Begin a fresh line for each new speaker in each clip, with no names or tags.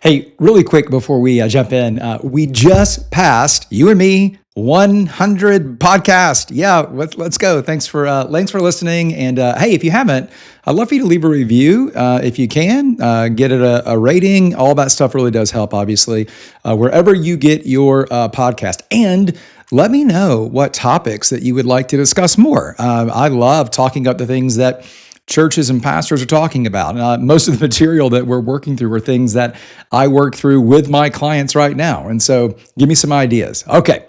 Hey, really quick before we jump in, we just passed, you and me, 100 podcast. Yeah, let's go. Thanks for listening. And hey, if you haven't, I'd love for you to leave a review if you can. Get it a rating. All that stuff really does help, obviously, wherever you get your podcast. And let me know what topics that you would like to discuss more. I love talking up the things that churches and pastors are talking about. Most of the material that we're working through are things that I work through with my clients right now. And so give me some ideas. Okay,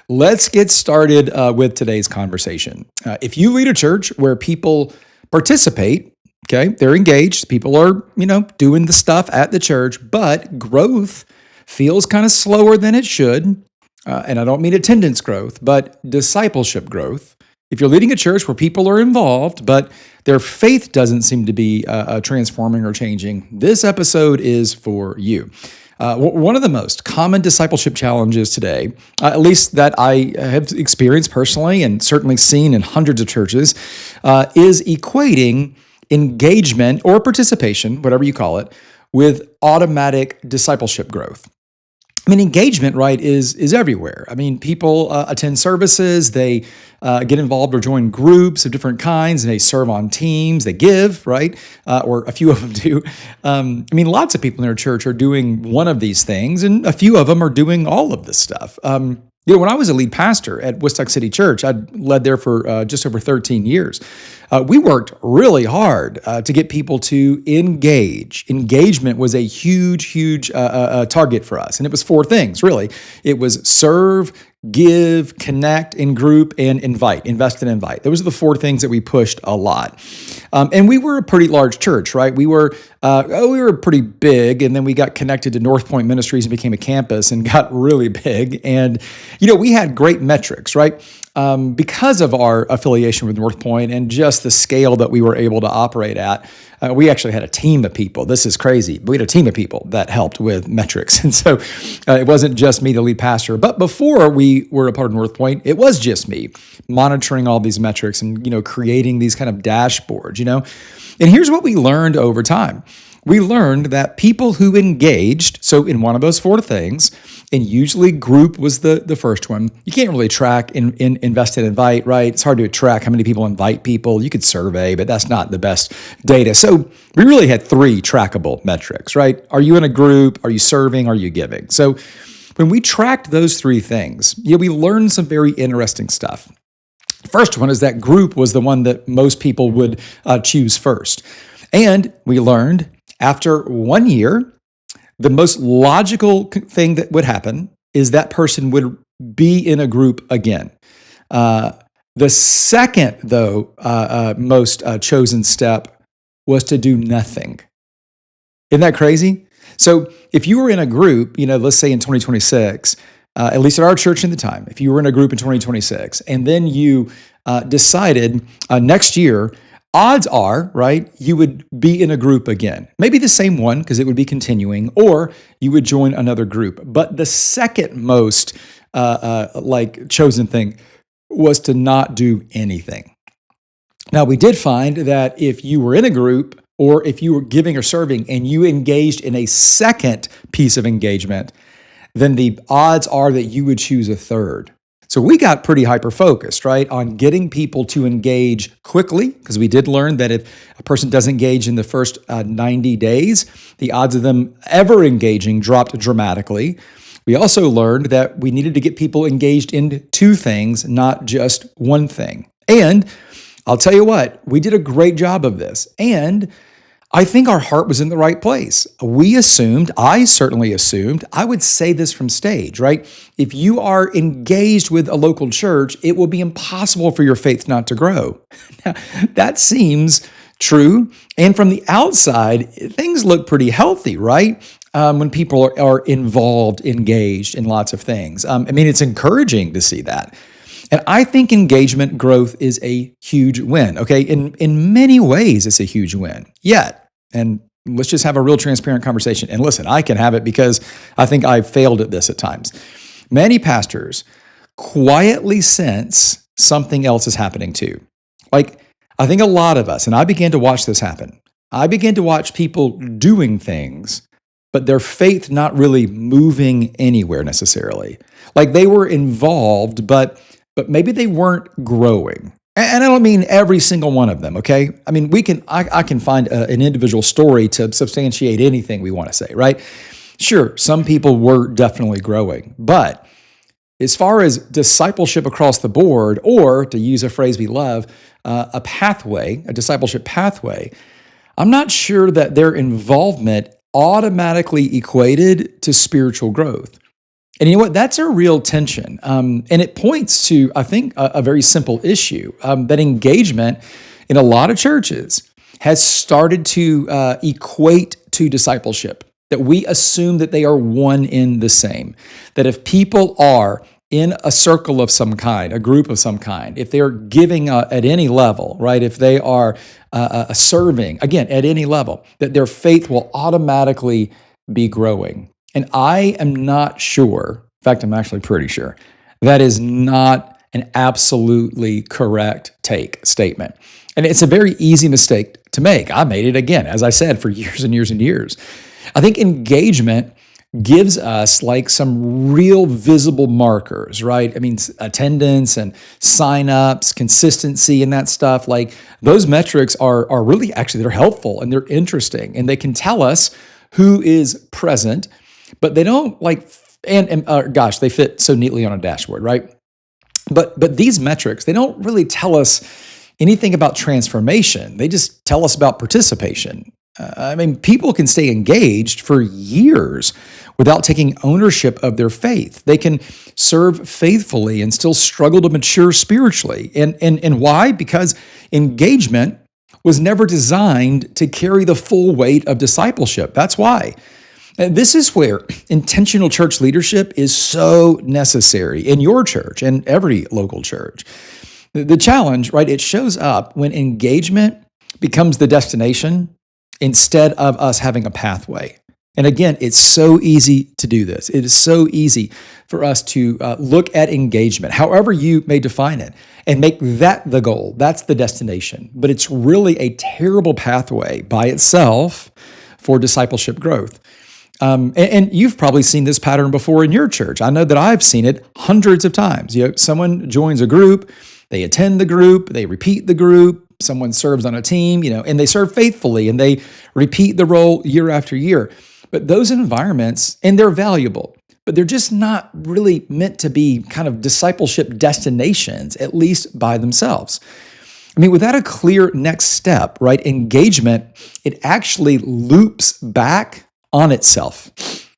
let's get started with today's conversation. If you lead a church where people participate, okay, they're engaged, people are, doing the stuff at the church, but growth feels kind of slower than it should. And I don't mean attendance growth, but discipleship growth. If you're leading a church where people are involved, but their faith doesn't seem to be transforming or changing, this episode is for you. One of the most common discipleship challenges today, at least that I have experienced personally and certainly seen in hundreds of churches, is equating engagement or participation, whatever you call it, with automatic discipleship growth. I mean, engagement, right, is everywhere. I mean, people attend services, they get involved or join groups of different kinds, and they serve on teams, they give, right, or a few of them do. I mean, lots of people in our church are doing one of these things, and a few of them are doing all of this stuff. When I was a lead pastor at Woodstock City Church, I'd led there for just over 13 years. We worked really hard to get people to engage. Engagement was a huge target for us. And it was four things, really. It was serve, give, connect, in group, and invite, invest and invite. Those are the four things that we pushed a lot. And we were a pretty large church, right? We were pretty big, and then we got connected to North Point Ministries and became a campus and got really big. And, we had great metrics, right? Because of our affiliation with North Point and just the scale that we were able to operate at, we actually had a team of people. This is crazy. But we had a team of people that helped with metrics. And so it wasn't just me, the lead pastor. But before we were a part of North Point, it was just me monitoring all these metrics and, creating these kind of dashboards, And here's what we learned over time. We learned that people who engaged, so in one of those four things, and usually group was the first one. You can't really track in invest and invite, right? It's hard to track how many people invite people. You could survey, but that's not the best data. So we really had three trackable metrics, right? Are you in a group? Are you serving? Are you giving? So when we tracked those three things, we learned some very interesting stuff. First one is that group was the one that most people would choose first. And we learned after 1 year, the most logical thing that would happen is that person would be in a group again. The second, though, most chosen step was to do nothing. Isn't that crazy? So if you were in a group, let's say in 2026, at least at our church in the time, if you were in a group in 2026, and then you decided next year, odds are, right, you would be in a group again. Maybe the same one, because it would be continuing, or you would join another group. But the second most chosen thing was to not do anything. Now, we did find that if you were in a group, or if you were giving or serving, and you engaged in a second piece of engagement, then the odds are that you would choose a third. So we got pretty hyper-focused, right, on getting people to engage quickly, because we did learn that if a person doesn't engage in the first 90 days, the odds of them ever engaging dropped dramatically. We also learned that we needed to get people engaged in two things, not just one thing. And I'll tell you what, we did a great job of this. And I think our heart was in the right place. I certainly assumed, I would say this from stage, right? If you are engaged with a local church, it will be impossible for your faith not to grow. Now, that seems true. And from the outside, things look pretty healthy, right? When people are involved, engaged in lots of things. It's encouraging to see that. And I think engagement growth is a huge win, okay? In many ways, it's a huge win. Yet, and let's just have a real transparent conversation. And listen, I can have it because I think I've failed at this at times. Many pastors quietly sense something else is happening too. Like, I think a lot of us, and I began to watch this happen, I began to watch people doing things but their faith not really moving anywhere necessarily. Like they were involved, but maybe they weren't growing. And I don't mean every single one of them, okay? I mean, I can find an individual story to substantiate anything we want to say, right? Sure, some people were definitely growing, but as far as discipleship across the board, or to use a phrase we love, a pathway, a discipleship pathway, I'm not sure that their involvement automatically equated to spiritual growth. And you know what? That's a real tension. And it points to, I think, a very simple issue, that engagement in a lot of churches has started to equate to discipleship, that we assume that they are one in the same, that if people are in a circle of some kind, a group of some kind, if they're giving at any level, right? If they are serving, again, at any level, that their faith will automatically be growing. And I am not sure, in fact, I'm actually pretty sure, that is not an absolutely correct statement. And it's a very easy mistake to make. I made it again, as I said, for years and years and years. I think engagement gives us like some real visible markers, right? I mean, attendance and signups, consistency and that stuff, like those metrics are really, actually, they're helpful and they're interesting and they can tell us who is present, but they don't gosh, they fit so neatly on a dashboard, right? But these metrics, they don't really tell us anything about transformation. They just tell us about participation. I mean, people can stay engaged for years without taking ownership of their faith. They can serve faithfully and still struggle to mature spiritually. And why? Because engagement was never designed to carry the full weight of discipleship. That's why. And this is where intentional church leadership is so necessary in your church and every local church. The challenge, right, it shows up when engagement becomes the destination instead of us having a pathway. And again, it's so easy to do this. It is so easy for us to look at engagement, however you may define it, and make that the goal. That's the destination. But it's really a terrible pathway by itself for discipleship growth. And you've probably seen this pattern before in your church. I know that I've seen it hundreds of times. You know, someone joins a group, they attend the group, they repeat the group, someone serves on a team, and they serve faithfully and they repeat the role year after year. But those environments, and they're valuable, but they're just not really meant to be kind of discipleship destinations, at least by themselves. I mean, without a clear next step, right, engagement, it actually loops back on itself.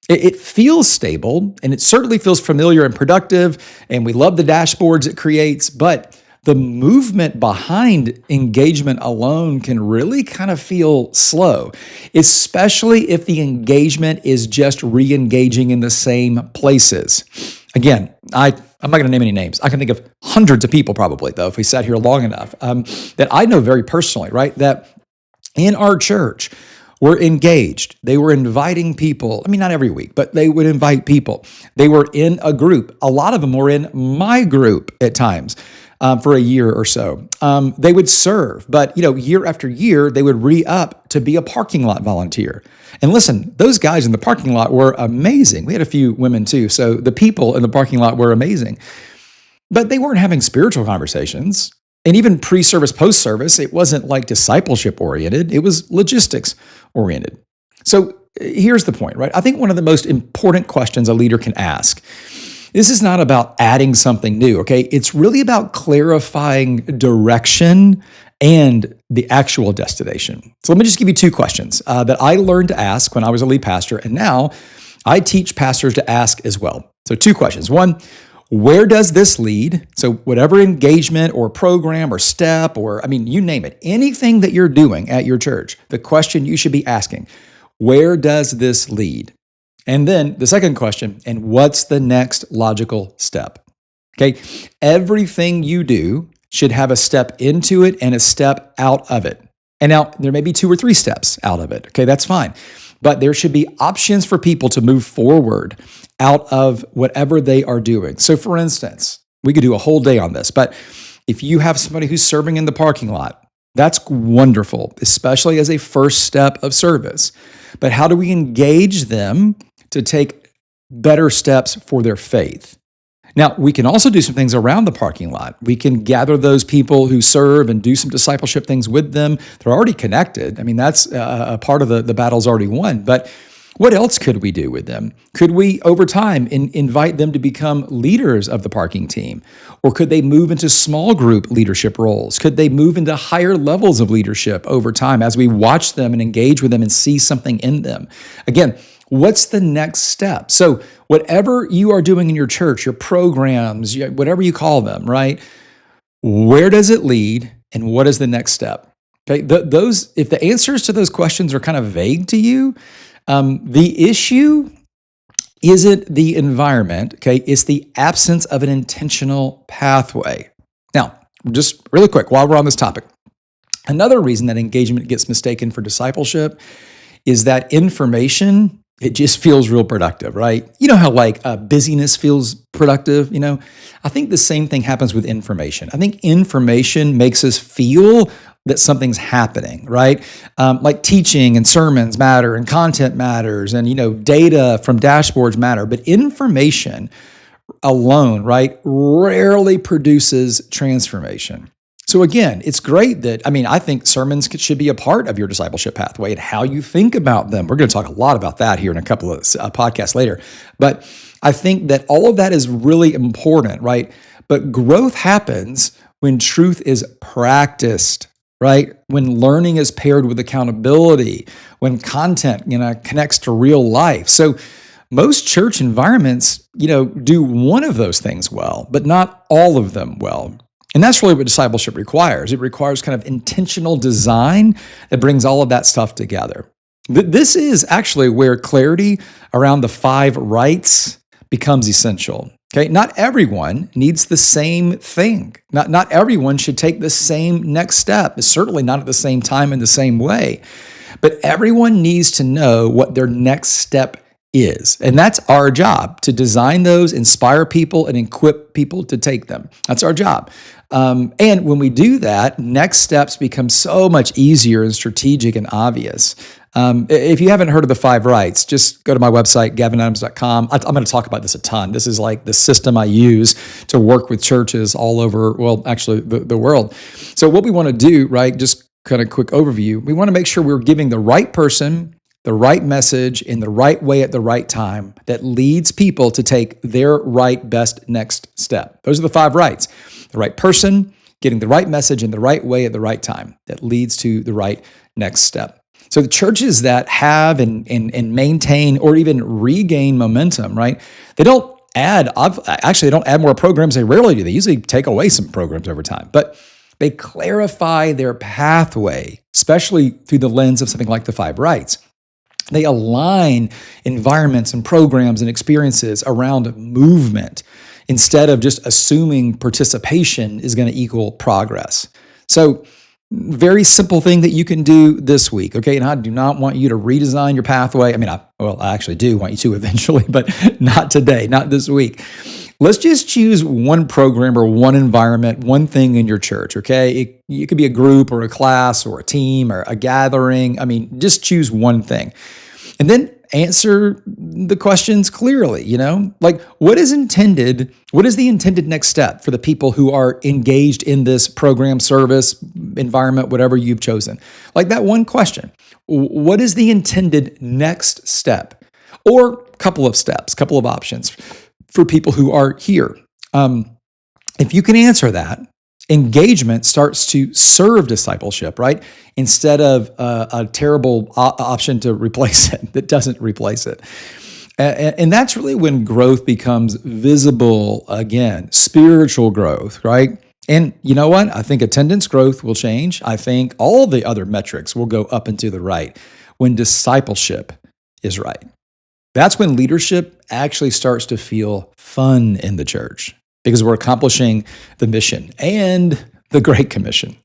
It feels stable, and it certainly feels familiar and productive, and we love the dashboards it creates, but the movement behind engagement alone can really kind of feel slow, especially if the engagement is just re-engaging in the same places. Again, I'm not going to name any names. I can think of hundreds of people probably, though, if we sat here long enough, that I know very personally, right, that in our church, were engaged. They were inviting people. I mean, not every week, but they would invite people. They were in a group. A lot of them were in my group at times for a year or so. They would serve, but year after year, they would re-up to be a parking lot volunteer. And listen, those guys in the parking lot were amazing. We had a few women too, so the people in the parking lot were amazing. But they weren't having spiritual conversations. And even pre-service, post-service, it wasn't like discipleship oriented, it was logistics oriented. So here's the point, right? I think one of the most important questions a leader can ask, this is not about adding something new, okay? It's really about clarifying direction and the actual destination. So let me just give you two questions that I learned to ask when I was a lead pastor, and now I teach pastors to ask as well. So two questions. One, where does this lead? So whatever engagement or program or step or, you name it, anything that you're doing at your church, the question you should be asking, where does this lead? And then the second question, and what's the next logical step? Okay, everything you do should have a step into it and a step out of it. And now there may be 2 or 3 steps out of it. Okay, that's fine. But there should be options for people to move forward out of whatever they are doing. So for instance, we could do a whole day on this, but if you have somebody who's serving in the parking lot, That's wonderful, especially as a first step of service. But how do we engage them to take better steps for their faith? Now, we can also do some things around the parking lot. We can gather those people who serve and do some discipleship things with them. They're already connected. I mean, that's a part of the battle's already won. But what else could we do with them? Could we, over time, invite them to become leaders of the parking team? Or could they move into small group leadership roles? Could they move into higher levels of leadership over time as we watch them and engage with them and see something in them? Again, what's the next step? So whatever you are doing in your church, your programs, whatever you call them, right? Where does it lead and what is the next step? Okay, if the answers to those questions are kind of vague to you, the issue isn't the environment, okay? It's the absence of an intentional pathway. Now, just really quick, while we're on this topic, another reason that engagement gets mistaken for discipleship is that information, it just feels real productive, right? You know how busyness feels productive, I think the same thing happens with information. I think information makes us feel that something's happening, right? Like teaching and sermons matter and content matters and, data from dashboards matter, but information alone, right, rarely produces transformation. So again, it's great that, I think sermons should be a part of your discipleship pathway and how you think about them. We're going to talk a lot about that here in a couple of podcasts later. But I think that all of that is really important, right? But growth happens when truth is practiced, right? When learning is paired with accountability, when content, connects to real life. So most church environments, do one of those things well, but not all of them well. And that's really what discipleship requires. It requires kind of intentional design that brings all of that stuff together. This is actually where clarity around the 5 rights becomes essential. Okay, not everyone needs the same thing. Not everyone should take the same next step. It's certainly not at the same time in the same way. But everyone needs to know what their next step is. And that's our job, to design those, inspire people, and equip people to take them. That's our job. And when we do that, next steps become so much easier and strategic and obvious. If you haven't heard of the 5 rights, just go to my website, gavinadams.com. I'm going to talk about this a ton. This is like the system I use to work with churches all over, the world. So what we want to do, right, just kind of quick overview, we want to make sure we're giving the right person the right message in the right way at the right time that leads people to take their right best next step. Those are the 5 rights. The right person, getting the right message in the right way at the right time that leads to the right next step. So the churches that have and maintain or even regain momentum, right? They don't add more programs. They rarely do. They usually take away some programs over time, but they clarify their pathway, especially through the lens of something like the 5 rights. They align environments and programs and experiences around movement instead of just assuming participation is going to equal progress. So, very simple thing that you can do this week, okay? And I do not want you to redesign your pathway. I actually do want you to eventually, but not today, not this week. Let's just choose one program or one environment, one thing in your church, okay? It could be a group or a class or a team or a gathering. Just choose one thing. And then answer the questions clearly, what is the intended next step for the people who are engaged in this program, service, environment, whatever you've chosen? Like that one question, what is the intended next step? Or couple of steps, couple of options for people who are here. If you can answer that, engagement starts to serve discipleship, right? Instead of a terrible option to replace it that doesn't replace it. And that's really when growth becomes visible again, spiritual growth, right? And you know what? I think attendance growth will change. I think all the other metrics will go up and to the right when discipleship is right. That's when leadership actually starts to feel fun in the church because we're accomplishing the mission and the Great Commission.